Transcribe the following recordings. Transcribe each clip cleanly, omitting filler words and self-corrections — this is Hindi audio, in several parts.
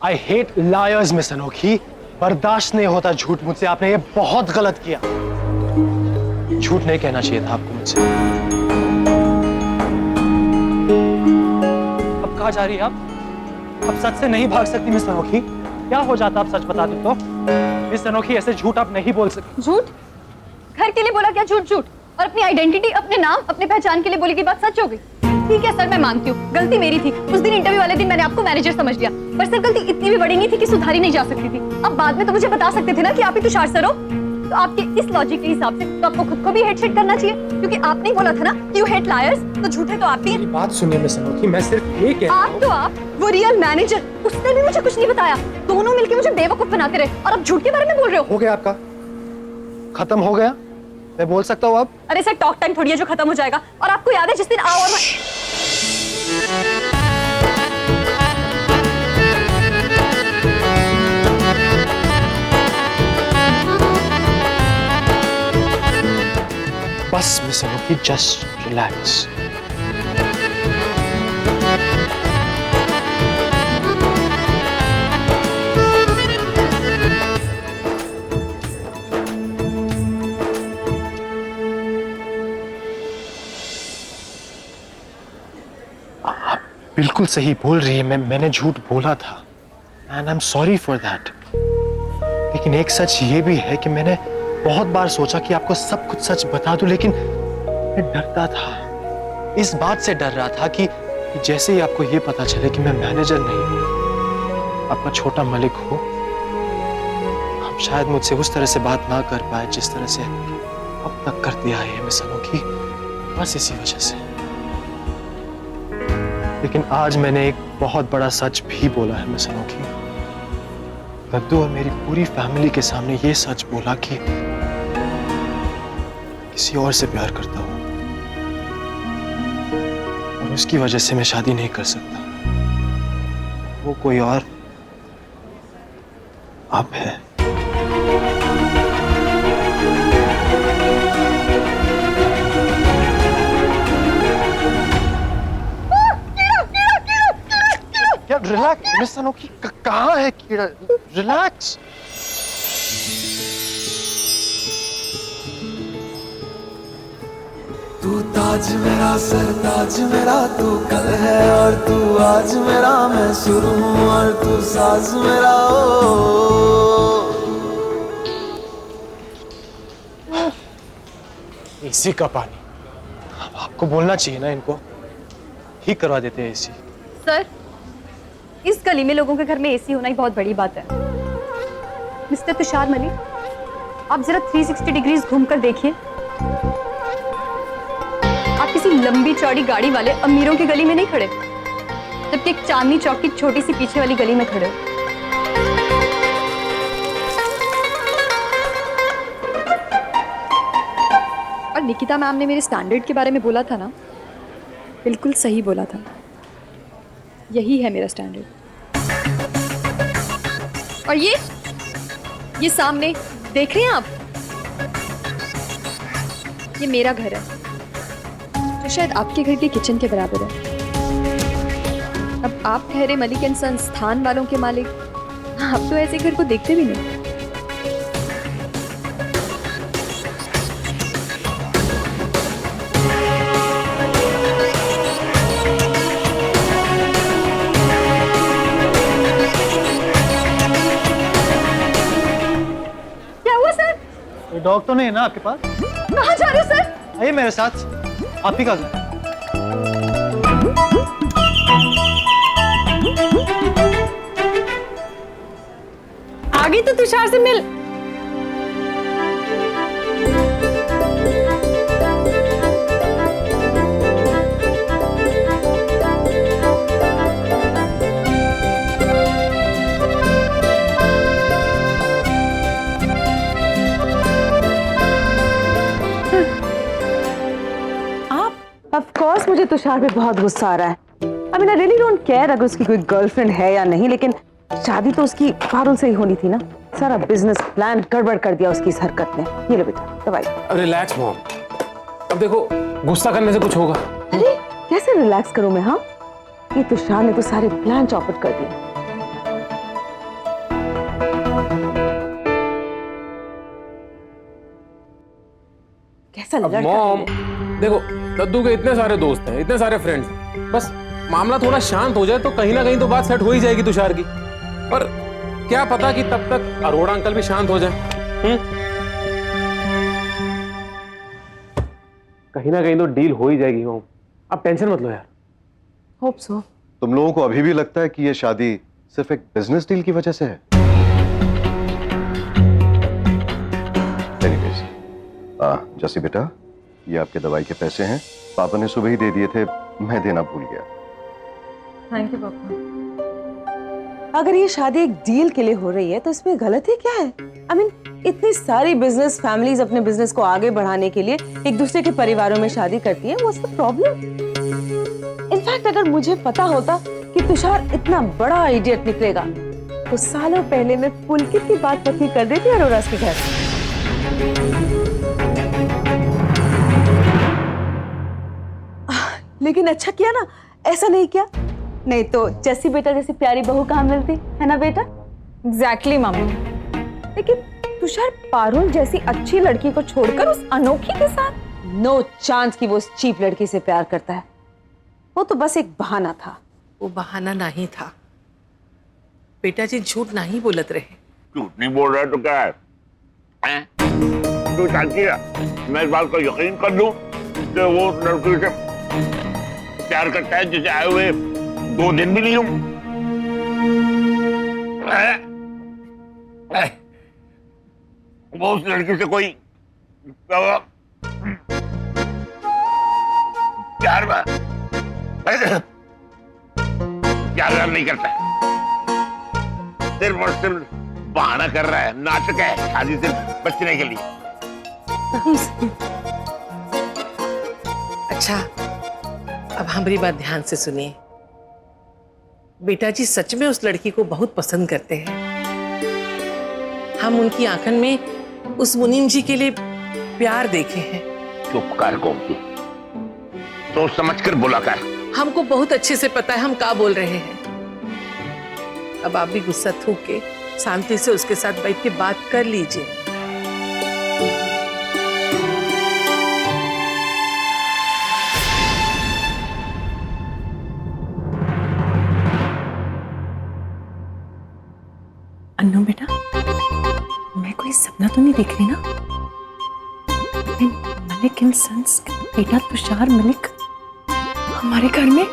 आई हेट लायर्स मिस अनोखी। बर्दाश्त नहीं होता झूठ मुझसे। आपने ये बहुत गलत किया। झूठ नहीं कहना चाहिए था आपको मुझसे। अब कहाँ जा रही है आप? अब सच से नहीं भाग सकती मिस अनोखी। क्या हो जाता आप सच बता दो तो? मिस अनोखी ऐसे झूठ आप नहीं बोल सकती। झूठ? घर के लिए बोला क्या झूठ? झूठ और अपनी आइडेंटिटी, अपने नाम, अपने पहचान के लिए बोली की बात सच हो गई। ठीक है सर, मैं मानती हूँ गलती मेरी थी। उस दिन इंटरव्यू वाले दिन मैंने आपको मैनेजर समझ लिया, पर सर गलती इतनी भी बड़ी नहीं थी कि सुधारी नहीं जा सकती थी। अब बाद में तो मुझे बता सकते थे ना कि आप ही तुषार सर हो। तो आपके इस लॉजिक के हिसाब से तो आपको खुद को भी हेट शेट करना चाहिए, क्योंकि आपने ही बोला था ना कि यू हेट लायर्स, तो झूठे तो आप भी। मेरी बात सुनिए मिस अनोखी, मैं सिर्फ ये कह रहा हूं। आप तो आप, वो रियल मैनेजर, उसने भी मुझे कुछ नहीं बताया। दोनों मिलकर मुझे बेवकूफ बनाते रहे और अब झूठ के बारे में बोल रहे हो। गया आपका? खत्म हो गया? मैं बोल सकता हूँ अब? अरे सर, टॉक टाइम थोड़ी है जो खत्म हो जाएगा। और आपको याद है जिस दिन आओ और बस मिस अनोखी, जस्ट रिलैक्स। बिल्कुल सही बोल रही है। मैंने झूठ बोला था and I am sorry for that. लेकिन एक सच ये भी है कि मैंने बहुत बार सोचा कि आपको सब कुछ सच बता दूं, लेकिन मैं डरता था। इस बात से डर रहा था कि जैसे ही आपको ये पता चले कि मैं मैनेजर नहीं हूं, आपका छोटा मलिक हूं, आप शायद मुझसे उस तरह से बात ना कर पाए जिस तरह से अब तक कर दिया है मिस अनोखी। बस इसी वजह से। लेकिन आज मैंने एक बहुत बड़ा सच भी बोला है मिस अनोखी। दद्दू और मेरी पूरी फैमिली के सामने ये सच बोला कि किसी और से प्यार करता हूं और उसकी वजह से मैं शादी नहीं कर सकता। वो कोई और आप है। क्या? रिलैक्स मिस अनोखी, कहाँ है कीड़ा? रिलैक्स। तू ताज मेरा, सरताज मेरा, तू कल है और तू आज मेरा, मैं सुर हूँ और तू साज मेरा। एसी का पानी। आपको बोलना चाहिए ना, इनको ही करवा देते हैं एसी। सर, इस गली में लोगों के घर में एसी होना ही बहुत बड़ी बात है। मिस्टर तुषार मलिक, आप जरा 360 डिग्रीज घूमकर देखिए। आप किसी लंबी चौड़ी गाड़ी वाले अमीरों की गली में नहीं खड़े, जबकि एक चांदनी चौक की छोटी सी पीछे वाली गली में खड़े हो। और निकिता मैम ने मेरे स्टैंडर्ड के बारे में बोला था ना, बिल्कुल सही बोला था। यही है मेरा स्टैंडर्ड। और ये सामने देख रहे हैं आप, ये मेरा घर है जो शायद आपके घर के किचन के बराबर है। अब आप ठहरे मलिक एंड संस्थान वालों के मालिक, आप तो ऐसे घर को देखते भी नहीं। डॉग तो नहीं है ना आपके पास? कहाँ जा रहे हो सर? आइए मेरे साथ, आप ही का घर। आगे तो तुषार से मिल। ऑफ कोर्स मुझे तुषार पे बहुत गुस्सा आ रहा है। I mean I really don't care अगर उसकी कोई गर्लफ्रेंड है या नहीं, लेकिन शादी तो उसकी पारुल से ही होनी थी ना। सारा बिजनेस प्लान गड़बड़ कर दिया उसकी इस हरकत ने। ये लो बेटा दवाई। रिलैक्स मॉम, अब देखो गुस्सा करने से कुछ होगा? अरे कैसे रिलैक्स करूं मैं? हाँ, ये तुषार ने तो सारे प्लान चौपट कर दिए। कैसा लड़का मॉम, है। देखो दद्दू के इतने सारे दोस्त हैं, इतने सारे फ्रेंड्स हैं, बस मामला थोड़ा शांत हो जाए तो कहीं ना कहीं तो बात सेट हो ही जाएगी तुषार की। पर क्या पता कि तब तक अरोड़ा अंकल भी शांत हो जाए। कहीं ना कहीं तो डील हो ही जाएगी मॉम, आप टेंशन मत लो यार। Hope so. तुम लोगों को अभी भी लगता है कि ये शादी सिर्फ एक बिजनेस डील की वजह से है? एनीवेज, जसी बेटा, ये आपके दवाई के पैसे हैं, पापा ने सुबह ही दे दिए थे, मैं देना भूल गया। थैंक यू पापा। अगर ये शादी एक डील के लिए हो रही है तो इसमें गलती क्या है? आई मीन इतनी सारी बिजनेस फैमिलीज अपने बिजनेस को आगे बढ़ाने के लिए एक दूसरे के परिवारों में शादी करती है। What's the problem? इनफैक्ट अगर मुझे पता होता कि तुषार इतना बड़ा इडियट निकलेगा तो सालों पहले मैं पुलकित की बात पक्की कर देती अरोरा के घर। लेकिन अच्छा किया ना, ऐसा नहीं किया, नहीं तो जैसी बेटा जैसी प्यारी बहू कहाँ मिलती है ना बेटा? Exactly mummy. लेकिन तुषार पारुल जैसी अच्छी लड़की को छोड़कर उस अनोखी के साथ, नो चांस कि वो उस चीप लड़की से प्यार करता है। वो तो बस एक बहाना था। वो बहाना नहीं था। बेटा जी झूठ नहीं बोलत रहे। झूठ नहीं बोल रहा तो क्या है? हैं? तू चाहती है मैं इस बात को यकीन कर लूं कि वो लड़की से प्यार करता है जिसे आए हुए 2 दिन भी नहीं हूं? वो उस लड़की से कोई प्यार नहीं करता, सिर्फ और सिर्फ बहाना कर रहा है, नाटक है शादी से बचने के लिए। अच्छा, अब हमारी बात ध्यान से सुनिए। बेटा जी सच में उस लड़की को बहुत पसंद करते हैं। हम उनकी आंखन में उस मुनीम जी के लिए प्यार देखे हैं। चुप कर गोमती, सोच समझ कर बोला कर। हमको बहुत अच्छे से पता है हम क्या बोल रहे हैं। अब आप भी गुस्सा थूक के शांति से उसके साथ बैठ के बात कर लीजिए। अन्नू बेटा, मैं कोई सपना तो नहीं देख रही ना? मलिक एंड सन्स बेटा तुषार मलिक हमारे घर में,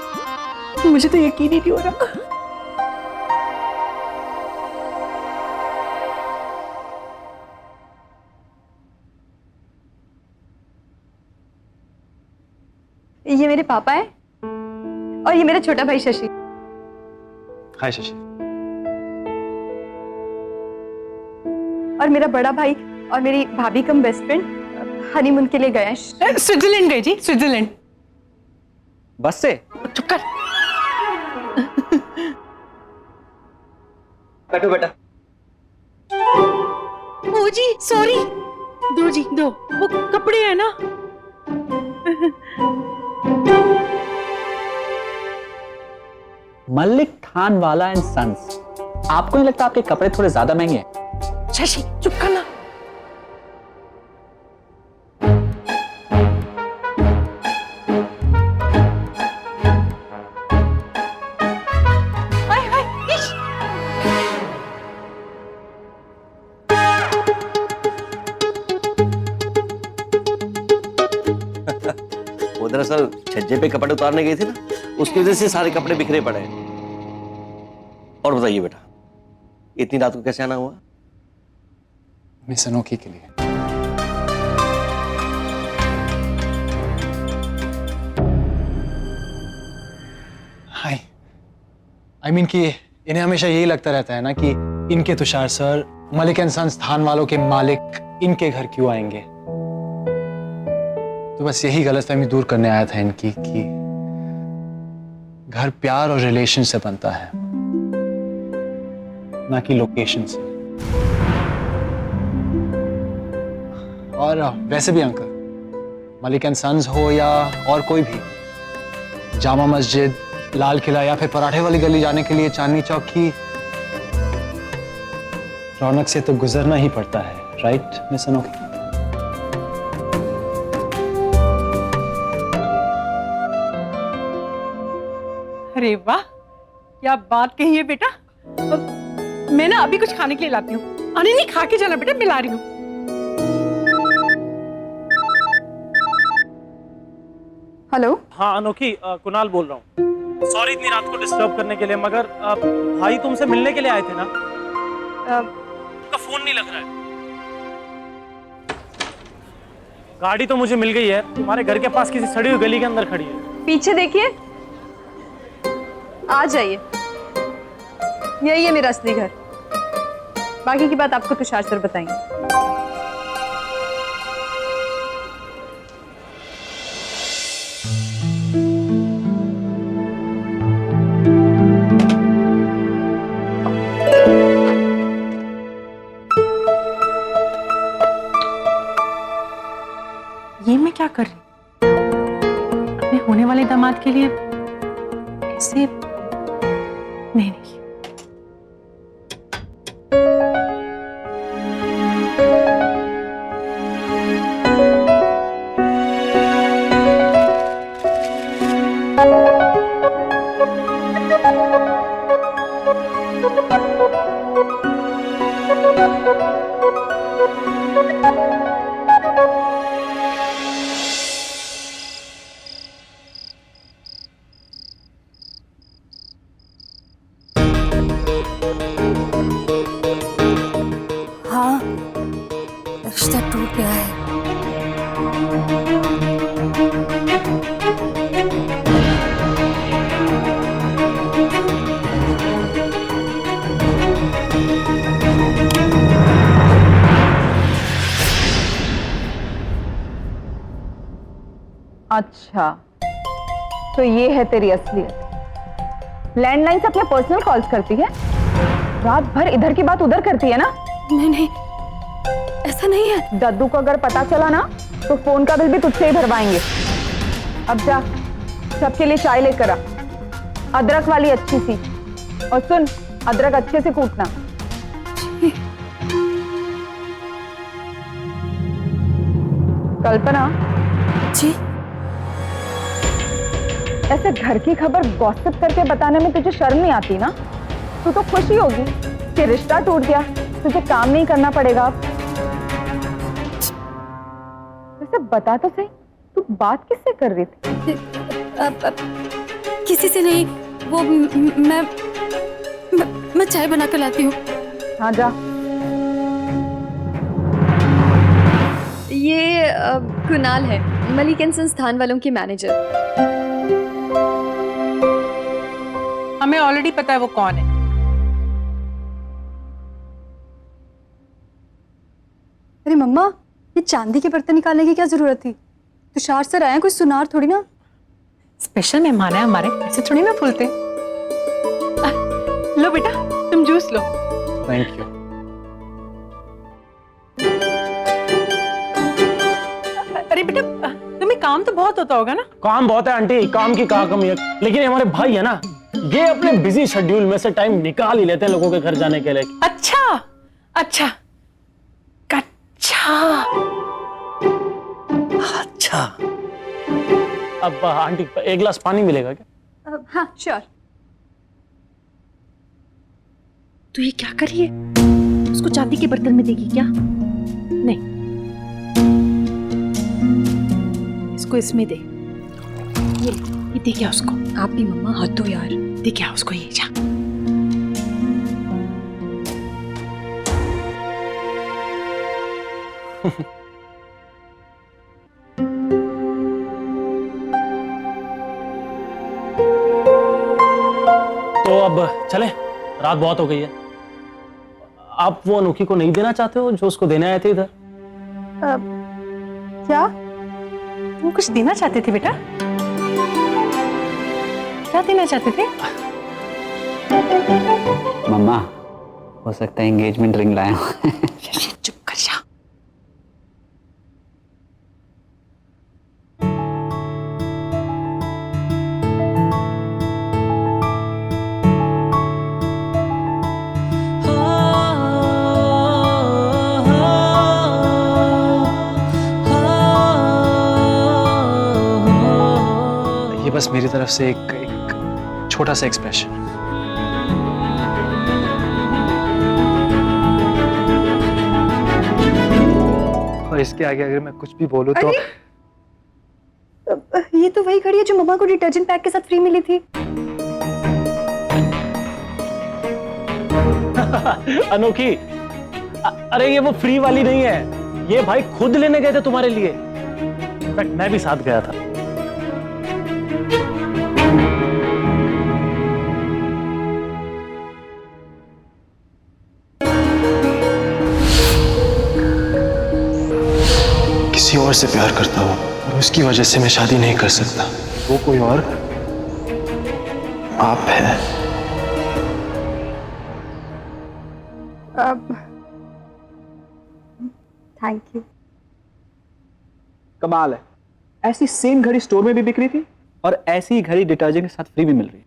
मुझे तो यकीन ही नहीं हो रहा। ये मेरे पापा हैं और ये मेरा छोटा भाई शशि। हाय शशि। और मेरा बड़ा भाई और मेरी भाभी कम बेस्ट फ्रेंड हनीमून के लिए गए हैं। स्विट्जरलैंड गए जी, स्विट्जरलैंड। बस से? चुप कर। बैठो बेटा। ओ जी सॉरी, दो जी दो, वो कपड़े हैं ना। मलिक थानवाला एंड सन्स, आपको नहीं लगता आपके कपड़े थोड़े ज्यादा महंगे हैं? शशि चुप करना। वो दरअसल छज्जे पे कपड़े उतारने गई थी ना, उसकी वजह से सारे कपड़े बिखरे पड़े हैं। और बताइए बेटा, इतनी रात को कैसे आना हुआ? मिस अनोखी के लिए। हाय। आई मीन कि इन्हें हमेशा यही लगता रहता है ना कि इनके Tushar sir Malik and Sons थान वालों के मालिक इनके घर क्यों आएंगे। तो बस यही गलतफहमी दूर करने आया था इनकी कि घर प्यार और रिलेशन से बनता है, ना कि लोकेशन से। और वैसे भी अंकल, मलिक एंड सन्स हो या और कोई भी, जामा मस्जिद, लाल किला या फिर पराठे वाली गली जाने के लिए चांदनी चौक की रौनक से तो गुजरना ही पड़ता है, राइट मिस अनोखी? अरे वाह, क्या बात कही है बेटा। मैं ना अभी कुछ खाने के लिए लाती हूँ। अरे नहीं, खा के जाना बेटा, मैं ला रही हूँ। हेलो। हाँ अनोखी, कुणाल बोल रहा हूँ। सॉरी इतनी रात को डिस्टर्ब करने के लिए, मगर भाई तुमसे मिलने के लिए आए थे ना? उनका फोन नहीं लग रहा है। गाड़ी तो मुझे मिल गई है, तुम्हारे घर के पास किसी सड़ी हुई गली के अंदर खड़ी है। पीछे देखिए, आ जाइए, यही है मेरा असली घर। बाकी की बात आपको तुषार सर बताएंगे। ये मैं क्या कर रही हूँ? अपने होने वाले दामाद के लिए ऐसे नहीं। हाँ, रिश्ता टूट गया है। अच्छा, तो ये है तेरी असलियत। लैंडलाइन से अपने पर्सनल कॉल्स करती है, रात भर इधर की बात उधर करती है ना? नहीं, ऐसा नहीं है। दद्दू को अगर पता चला ना तो फोन का बिल भी तुझसे ही भरवाएंगे। अब जा, सबके लिए चाय लेकर आ, अदरक वाली अच्छी सी। और सुन, अदरक अच्छे से कूटना। कल्पना जी, ऐसे घर की खबर गॉसिप करके बताने में तुझे शर्म नहीं आती ना? तू तो खुशी होगी कि रिश्ता टूट गया, तुझे काम नहीं करना पड़ेगा अब। वैसे बता तो सही, तू बात किससे कर रही थी? किसी से नहीं, वो मैं चाय बना कर लाती हूँ। हाँ जा। ये कुणाल है, मलिक एंड संस्थान वालों के मैनेजर। हमें ऑलरेडी पता है वो कौन है। अरे मम्मा, ये चांदी के बर्तन निकालने की क्या जरूरत थी? तुषार सर आए, कोई सुनार थोड़ी ना। स्पेशल मेहमान है हमारे, ऐसे थोड़ी ना फूलते। लो बेटा, तुम जूस लो। Thank you. अरे बेटा, तुम्हें काम तो बहुत होता होगा ना? काम बहुत है आंटी, काम की कहाँ कमी है। लेकिन ये हमारे भाई है ना, ये अपने बिजी शेड्यूल में से टाइम निकाल ही लेते हैं लोगों के घर जाने के लिए। अच्छा अच्छा अच्छा, अब आंटी एक गिलास पानी मिलेगा क्या? हाँ श्योर। तो ये क्या कर रही है? उसको चांदी के बर्तन में देगी क्या? नहीं, इसको इसमें दे। ये दे क्या उसको? आप भी मम्मा, हद दो यार। दे क्या उसको, ये जा। तो अब चले, रात बहुत हो गई है। आप वो अनोखी को नहीं देना चाहते हो जो उसको देने आए थे इधर? क्या तुम कुछ देना चाहते थे बेटा? क्या देना चाहते थे? मम्मा, हो सकता है एंगेजमेंट रिंग लाया हूं। चुप कर जा। बस मेरी तरफ से एक छोटा सा एक्सप्रेशन। और इसके आगे अगर मैं कुछ भी बोलूं तो ये तो वही घड़ी है जो मम्मा को डिटर्जेंट पैक के साथ फ्री मिली थी। अनोखी, अरे ये वो फ्री वाली नहीं है, ये भाई खुद लेने गए थे तुम्हारे लिए। इनफैक्ट मैं भी साथ गया था। किसी और से प्यार करता हूँ और उसकी वजह से मैं शादी नहीं कर सकता। वो कोई और आप है। Thank you. कमाल है, ऐसी सेम घड़ी स्टोर में भी बिक रही थी और ऐसी ही घड़ी डिटर्जेंट के साथ फ्री भी मिल रही है।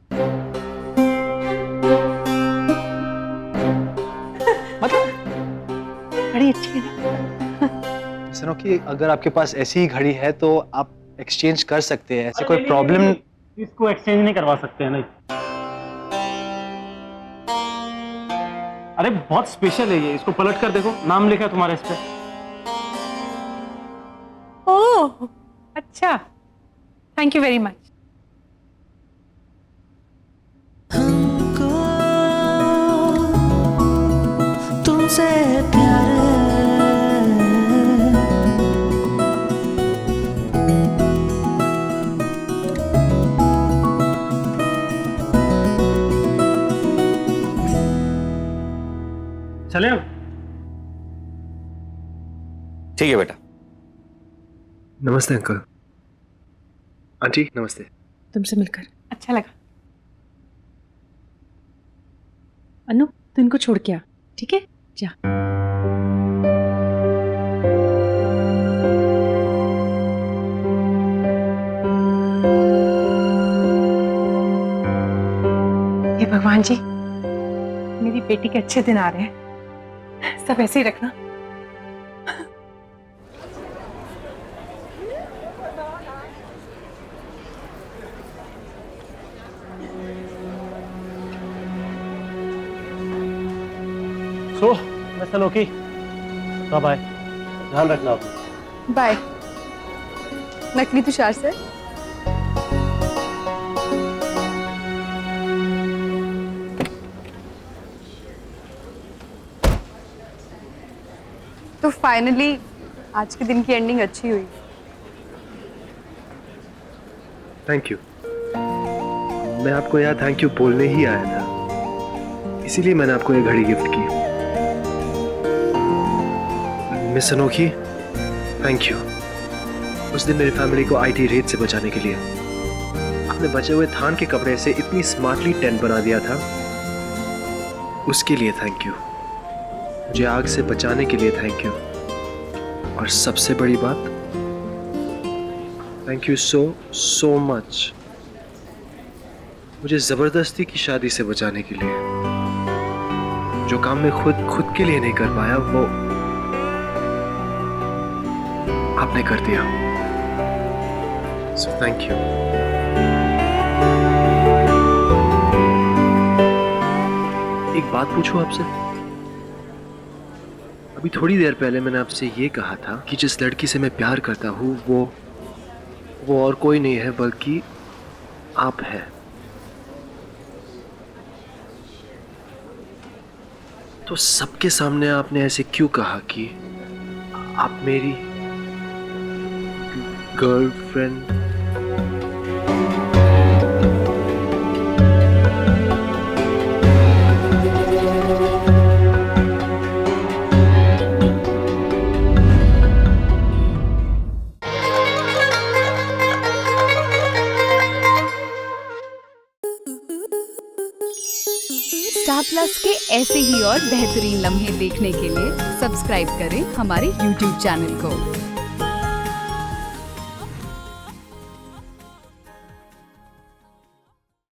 मतलब घड़ी अच्छी है ना? सुनो कि अगर आपके पास ऐसी ही घड़ी है तो आप एक्सचेंज कर सकते हैं, ऐसे कोई प्रॉब्लम। इसको एक्सचेंज नहीं करवा सकते हैं। नहीं, अरे बहुत स्पेशल है ये, इसको पलट कर देखो, नाम लिखा है तुम्हारे इस पे। ओह अच्छा, थैंक यू वेरी मच। तुमसे प्यार चले अब? ठीक है बेटा। नमस्ते अंकल। आंटी नमस्ते। तुमसे मिलकर अच्छा लगा। अनु तू इनको छोड़ के आ, ठीक है? जा। हे भगवान जी, मेरी बेटी के अच्छे दिन आ रहे हैं, सब ऐसे ही रखना। सो मिस अनोखी, बाय, ध्यान रखना अपना। बाय नकली तुषार से। तो फाइनली आज के दिन की एंडिंग अच्छी हुई। Thank you. मैं आपको यहाँ थैंक यू बोलने ही आया था, इसीलिए मैंने आपको ये घड़ी गिफ्ट की। मिस अनोखी, थैंक यू। उस दिन मेरी फैमिली को आईटी रेड से बचाने के लिए आपने बचे हुए थान के कपड़े से इतनी स्मार्टली टेंट बना दिया था, उसके लिए थैंक यू। मुझे आग से बचाने के लिए थैंक यू। और सबसे बड़ी बात, थैंक यू सो मच मुझे जबरदस्ती की शादी से बचाने के लिए। जो काम मैं खुद के लिए नहीं कर पाया वो आपने कर दिया। So thank you. एक बात पूछूं आपसे? अभी थोड़ी देर पहले मैंने आपसे ये कहा था कि जिस लड़की से मैं प्यार करता हूँ वो और कोई नहीं है बल्कि आप है। तो सबके सामने आपने ऐसे क्यों कहा कि आप मेरी गर्लफ्रेंड? स्टार प्लस के ऐसे ही और बेहतरीन लम्हे देखने के लिए सब्सक्राइब करें हमारे YouTube चैनल को।